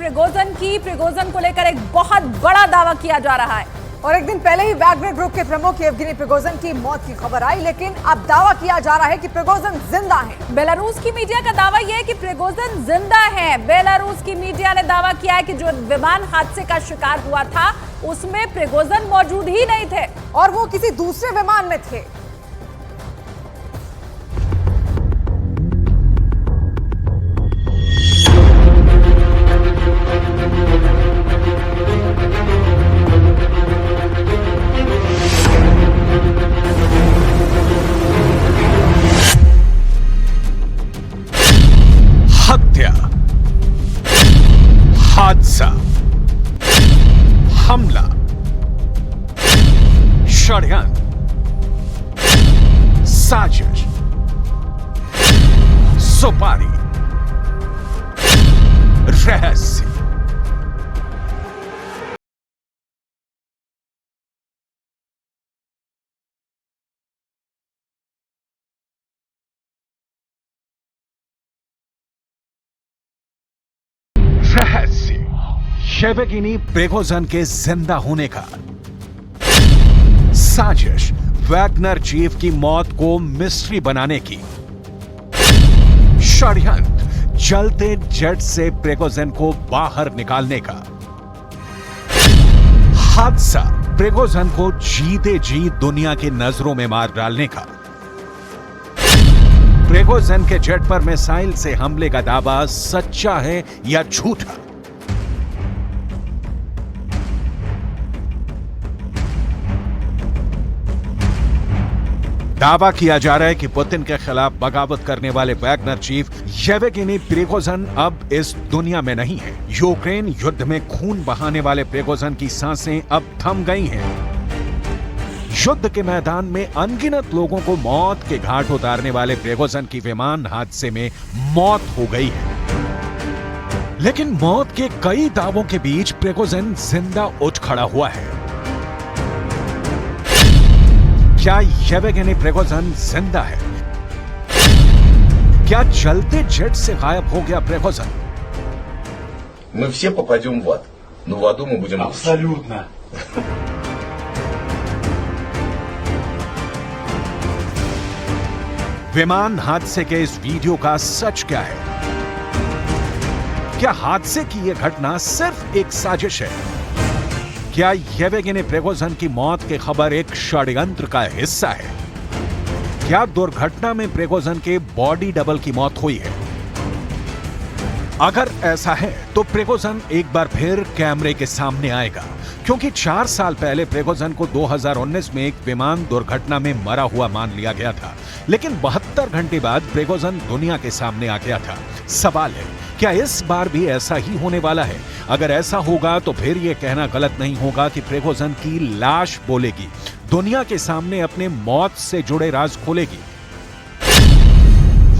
Prigozhin की। Prigozhin को लेकर एक बहुत बड़ा दावा किया जा रहा है और एक दिन पहले ही वैग्नर ग्रुप के प्रमुख येवगेनी प्रिगोजिन की मौत की खबर आई, लेकिन अब दावा किया जा रहा है कि प्रिगोजिन जिंदा है। बेलारूस की मीडिया का दावा यह है कि प्रिगोजिन जिंदा है। बेलारूस की मीडिया ने दावा किया है कि जो विमान हादसे का शिकार हुआ था उसमें प्रिगोजिन मौजूद ही नहीं थे और वो किसी दूसरे विमान में थे। हत्या, हादसा, हमला, षड्यंत्र, साजिश, सुपारी, रहस्य। रहस्य येवगेनी प्रिगोजिन के जिंदा होने का। साजिश वैग्नर चीफ की मौत को मिस्ट्री बनाने की। षड्यंत्र जलते जेट से प्रिगोजिन को बाहर निकालने का। हादसा प्रिगोजिन को जीते जी दुनिया की नजरों में मार डालने का। प्रिगोजिन के जेट पर मिसाइल से हमले का दावा सच्चा है या झूठा? दावा किया जा रहा है कि पुतिन के खिलाफ बगावत करने वाले वैग्नर चीफ येवगेनी प्रिगोजिन अब इस दुनिया में नहीं है। यूक्रेन युद्ध में खून बहाने वाले प्रिगोजिन की सांसें अब थम गई हैं। युद्ध के मैदान में अनगिनत लोगों को मौत के घाट उतारने वाले प्रिगोजिन की विमान हादसे में मौत हो गई है। लेकिन मौत के कई दावों के बीच प्रिगोजिन जिंदा उठ खड़ा हुआ है। क्या येवगेनी प्रिगोजिन जिंदा है? क्या जलते जेट से गायब हो गया प्रिगोजिन? Мы все попадем в ад, но в аду мы будем лучше. Абсолютно. विमान हादसे के इस वीडियो का सच क्या है? क्या हादसे की यह घटना सिर्फ एक साजिश है? क्या येवगेनी प्रिगोजिन की मौत की खबर एक षड्यंत्र का हिस्सा है? क्या दुर्घटना में प्रिगोजिन के बॉडी डबल की मौत हुई है? अगर ऐसा है तो प्रिगोजिन एक बार फिर कैमरे के सामने आएगा, क्योंकि 4 साल पहले प्रिगोजिन को 2019 में एक विमान दुर्घटना में मरा हुआ मान लिया गया था, लेकिन 72 घंटे बाद प्रिगोजिन दुनिया के सामने आ गया था। सवाल है, क्या इस बार भी ऐसा ही होने वाला है? अगर ऐसा होगा तो फिर यह कहना गलत नहीं होगा कि प्रिगोजिन की लाश बोलेगी, दुनिया के सामने अपने मौत से जुड़े राज खोलेगी।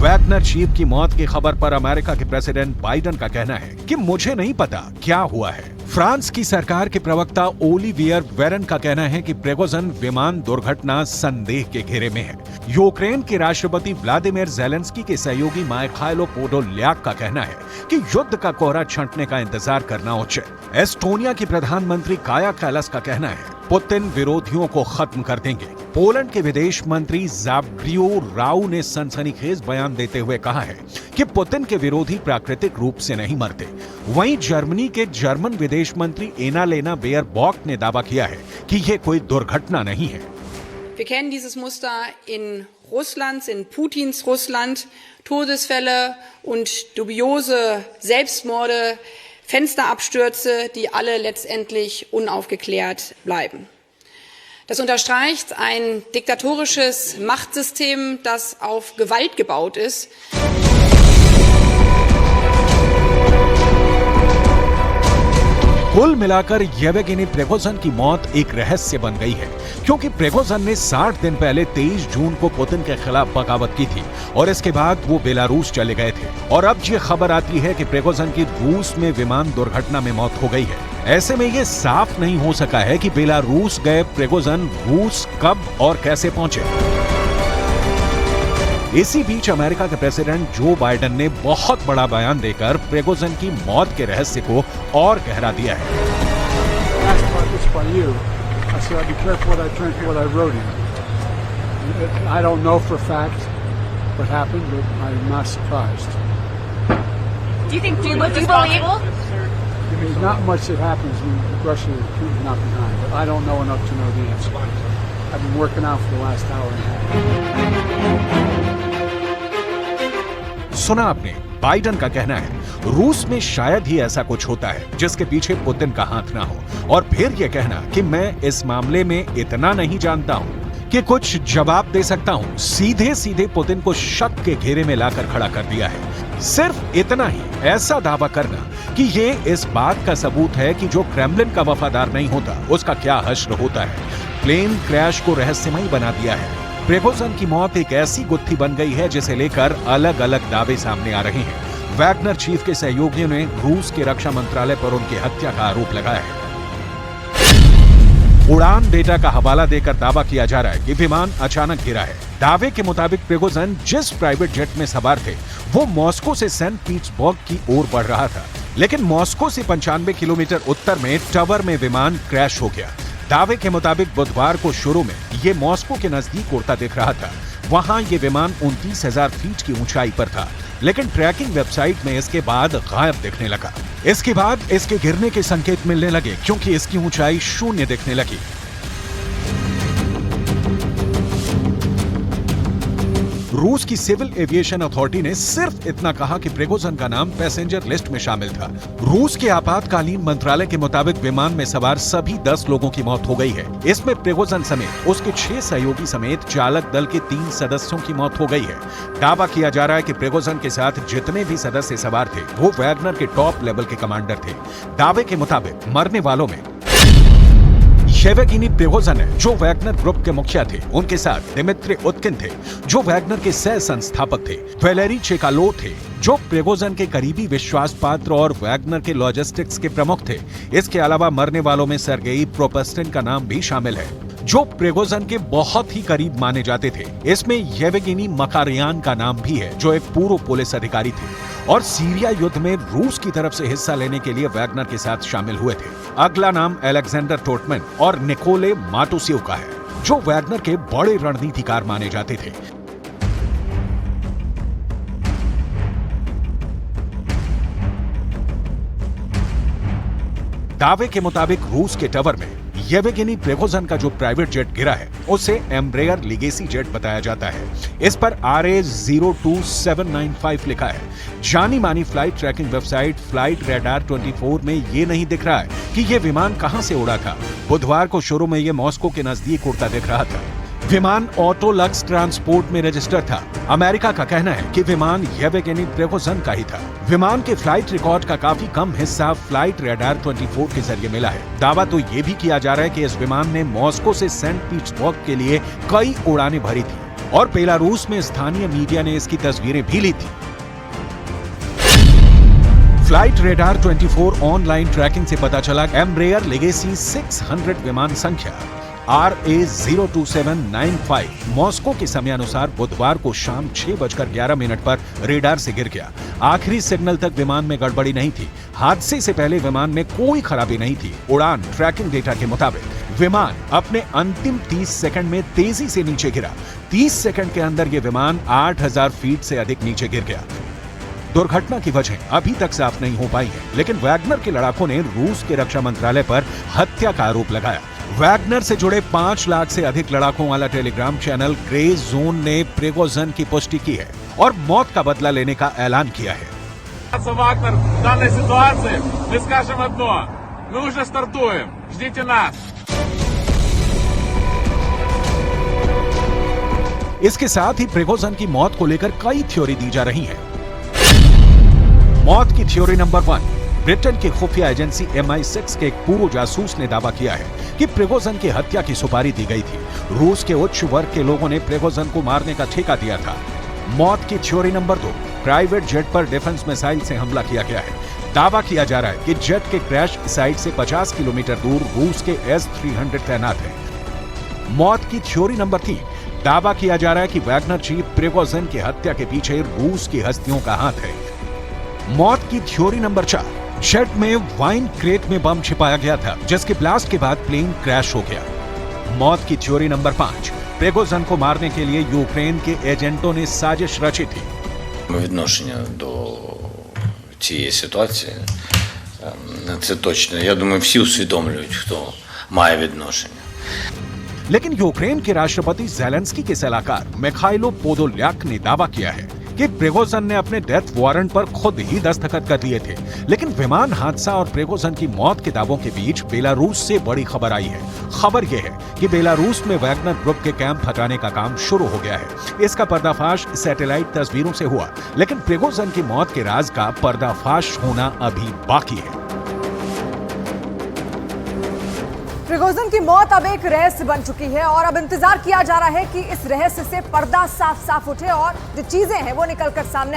वैग्नर चीफ की मौत की खबर पर अमेरिका के प्रेसिडेंट बाइडेन का कहना है कि मुझे नहीं पता क्या हुआ है। फ्रांस की सरकार के प्रवक्ता ओलिवियर वेरन का कहना है कि प्रिगोजिन विमान दुर्घटना संदेह के घेरे में है। यूक्रेन के राष्ट्रपति व्लादिमीर ज़ेलेंस्की के सहयोगी माइखाइलो पोडोल्याक का कहना है कि युद्ध का कोहरा छंटने का इंतजार करना उचित। एस्टोनिया की प्रधानमंत्री काया कैलास का कहना है पुतिन विरोधियों को खत्म कर देंगे। पोलैंड के विदेश मंत्री ज़ाब्रियो राउ ने सनसनीखेज बयान देते हुए कहा है कि पुतिन के विरोधी प्राकृतिक रूप से नहीं मरते। वहीं जर्मनी के जर्मन विदेश मंत्री एनालेना बेयरबॉक ने दावा किया है कि यह कोई दुर्घटना नहीं है। Wir kennen dieses Muster in Russlands, in Putins Russland, Todesfälle und dubiose Selbstmorde, Fensterabstürze, die alle letztendlich unaufgeklärt bleiben. Das unterstreicht ein diktatorisches Machtsystem, das auf Gewalt gebaut ist. कुल मिलाकर येवगेनी प्रिगोजिन की मौत एक रहस्य बन गई है, क्योंकि प्रिगोजिन ने 60 दिन पहले 23 जून को पुतिन के खिलाफ बगावत की थी और इसके बाद वो बेलारूस चले गए थे। और अब ये खबर आती है कि प्रिगोजिन की रूस में विमान दुर्घटना में मौत हो गई है। ऐसे में ये साफ नहीं हो सका है कि बेलारूस गए प्रिगोजिन रूस कब और कैसे पहुंचे। इसी बीच अमेरिका के प्रेसिडेंट जो बाइडेन ने बहुत बड़ा बयान देकर प्रिगोजिन की मौत के रहस्य को और गहरा दिया है। I don't know for a fact what happened, but I'm not surprised. Do you believe? There's not much that happens when Russia is not behind, but I don't know enough to know the answer. I've been working out for the last hour and a half. सुना आपने, Biden का कहना है रूस में शायद ही ऐसा कुछ होता है जिसके पीछे पुतिन का हाथ ना हो, और फिर यह कहना कि मैं इस मामले में इतना नहीं जानता हूं कि कुछ जवाब दे सकता हूं। सीधे सीधे पुतिन को शक के घेरे में लाकर खड़ा कर दिया है। सिर्फ इतना ही, ऐसा दावा करना कि ये इस बात का सबूत है कि जो क्रेमलिन का वफादार नहीं होता उसका क्या हश्र होता है। प्लेन क्रैश को रहस्यमयी बना दिया है। प्रिगोजिन की मौत एक ऐसी गुत्थी बन गई है जिसे लेकर अलग अलग दावे सामने आ रहे हैं। वैगनर चीफ के सहयोगियों ने रूस के रक्षा मंत्रालय पर उनकी हत्या का आरोप लगाया है। उड़ान डेटा का हवाला देकर दावा किया जा रहा है कि विमान अचानक गिरा है। दावे के मुताबिक प्रिगोजिन जिस प्राइवेट जेट में सवार थे वो मॉस्को से सेंट पीटर्सबर्ग की ओर बढ़ रहा था, लेकिन मॉस्को से 95 किलोमीटर उत्तर में टावर में विमान क्रैश हो गया। दावे के मुताबिक बुधवार को शुरू में ये मॉस्को के नजदीक उड़ता दिख रहा था। वहां ये विमान 29,000 फीट की ऊंचाई पर था, लेकिन ट्रैकिंग वेबसाइट में इसके बाद गायब दिखने लगा। इसके बाद इसके गिरने के संकेत मिलने लगे क्योंकि इसकी ऊंचाई 0 दिखने लगी। रूस की सिविल एविएशन अथॉरिटी ने सिर्फ इतना कहा कि प्रिगोजिन का नाम पैसेंजर लिस्ट में शामिल था। रूस के आपातकालीन मंत्रालय के मुताबिक विमान में सवार सभी 10 लोगों की मौत हो गई है। इसमें प्रिगोजिन समेत उसके 6 सहयोगी समेत चालक दल के 3 सदस्यों की मौत हो गई है। दावा किया जा रहा है कि प्रिगोजिन के साथ जितने भी सदस्य सवार थे वो वैगनर के टॉप लेवल के कमांडर थे। दावे के मुताबिक मरने वालों में येवगेनी प्रिगोजिन है जो वैगनर ग्रुप के मुखिया थे, उनके साथ दिमित्री उतकिन थे जो वैगनर के सह संस्थापक थे, वैलेरी चेकालोव थे जो प्रिगोजिन के करीबी विश्वास पात्र और वैगनर के लॉजिस्टिक्स के प्रमुख थे। इसके अलावा मरने वालों में सर्गेई प्रोपस्टिन का नाम भी शामिल है जो प्रिगोजिन के बहुत ही करीब माने जाते थे। इसमें येवगेनी मकारियान का नाम भी है जो एक पूर्व पुलिस अधिकारी थे और सीरिया युद्ध में रूस की तरफ से हिस्सा लेने के लिए वैगनर के साथ शामिल हुए थे। अगला नाम अलेक्जेंडर टोटमैन और निकोले माटुसिव का है जो वैगनर के बड़े रणनीतिकार माने जाते थे। दावे के मुताबिक रूस के टावर में येवगेनी प्रिगोजिन का जो प्राइवेट जेट गिरा है उसे एम्ब्रेयर लीगेसी जेट बताया जाता है। इस पर RA02795 लिखा है। जानी मानी flight tracking website flight radar 24 में ये नहीं दिख रहा है कि ये विमान कहां से उड़ा था। बुधवार को शुरू में ये मॉस्को के नजदीक उड़ता दिख रहा था। विमान ऑटो लक्स ट्रांसपोर्ट में रजिस्टर्ड था। अमेरिका का कहना है कि विमान येवगेनी प्रिगोजिन का ही था। विमान के फ्लाइट रिकॉर्ड का काफी कम हिस्सा फ्लाइट रेडार 24 के जरिए मिला है। दावा तो ये भी किया जा रहा है कि इस विमान ने मॉस्को से सेंट पीटर्सबर्ग के लिए कई उड़ानें भरी थी और बेलारूस में स्थानीय मीडिया ने इसकी तस्वीरें भी ली थी। फ्लाइट रेडार 24 ऑनलाइन ट्रैकिंग से पता चला एम्ब्रेयर लेगेसी 600 विमान संख्या RA02795 मॉस्को के समय अनुसार बुधवार को शाम 6:11 पर रेडार से गिर गया। आखिरी सिग्नल तक विमान में गड़बड़ी नहीं थी। हादसे से पहले विमान में कोई खराबी नहीं थी। उड़ान ट्रैकिंग डेटा के मुताबिक विमान अपने अंतिम 30 सेकंड में तेजी से नीचे गिरा। 30 सेकंड के अंदर यह विमान 8000 फीट से अधिक नीचे गिर गया। दुर्घटना की वजह अभी तक साफ नहीं हो पाई है, लेकिन वैगनर के लड़ाकों ने रूस के रक्षा मंत्रालय पर हत्या का आरोप लगाया। वैगनर से जुड़े 5 लाख से अधिक लड़ाकों वाला टेलीग्राम चैनल ग्रे जोन ने प्रिगोजिन की पुष्टि की है और मौत का बदला लेने का ऐलान किया है। इसके साथ ही प्रिगोजिन की मौत को लेकर कई थ्योरी दी जा रही हैं। मौत की थ्योरी नंबर 1, ब्रिटेन की खुफिया एजेंसी MI6 के एक पूर्व जासूस ने दावा किया है कि प्रिगोजिन की हत्या की सुपारी दी गई थी। रूस के उच्च वर्ग के लोगों ने प्रिगोजिन को मारने का ठेका दिया था। मौत की थ्योरी नंबर 2, प्राइवेट जेट पर डिफेंस मिसाइल से हमला किया गया है। दावा किया जा रहा है कि जेट के क्रैश साइट से 50 किलोमीटर दूर रूस के S-300 तैनात है। मौत की थ्योरी नंबर 3, दावा किया जा रहा है कि वैगनर चीफ प्रिगोजिन की हत्या के पीछे रूस की हस्तियों का हाथ है। मौत की थ्योरी नंबर 4, शेड में वाइन क्रेट में बम छिपाया गया था, जिसके ब्लास्ट के बाद प्लेन क्रैश हो गया। मौत की थ्योरी नंबर 5, प्रिगोजिन को मारने के लिए यूक्रेन के एजेंटों ने साजिश रची थी। Відношення до цієї ситуації це точно. Я думаю, всі усвідомлюють, хто має відношення. लेकिन यूक्रेन के राष्ट्रपति ज़ेलेंस्की के सलाहकार मिखाइलो पोदोल्याक ने दावा किया है कि प्रिगोजिन ने अपने डेथ वारंट पर खुद ही दस्तखत कर दिए थे। लेकिन विमान हादसा और प्रिगोजिन की मौत के दावों के बीच बेलारूस से बड़ी खबर आई है। खबर यह है कि बेलारूस में वैगनर ग्रुप के कैंप हटाने का काम शुरू हो गया है। इसका पर्दाफाश सैटेलाइट तस्वीरों से हुआ, लेकिन प्रिगोजिन की मौत के राज का पर्दाफाश होना अभी बाकी है। प्रिगोजिन की मौत अब एक रहस्य बन चुकी है और अब इंतजार किया जा रहा है कि इस रहस्य से पर्दा साफ साफ उठे और जो चीजें हैं वो निकलकर सामने